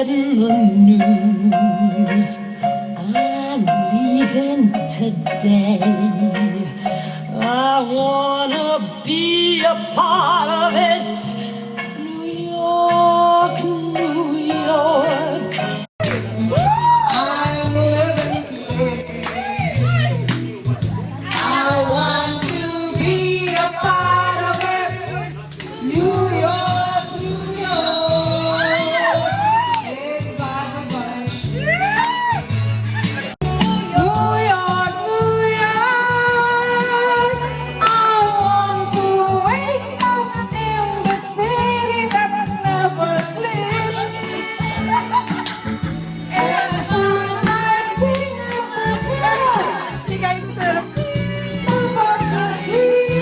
getting the news. I'm leaving today. I wanna be a part of it. New York, New York. I'm living today. I want to be a part of it. New York, New York. It's by the way. New York, New York. I want to wake up in the city that never sleeps. And find my king of the hill. Above the heat.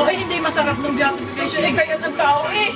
Hindi masarap ng beautification. Eh, kaya ng tao eh.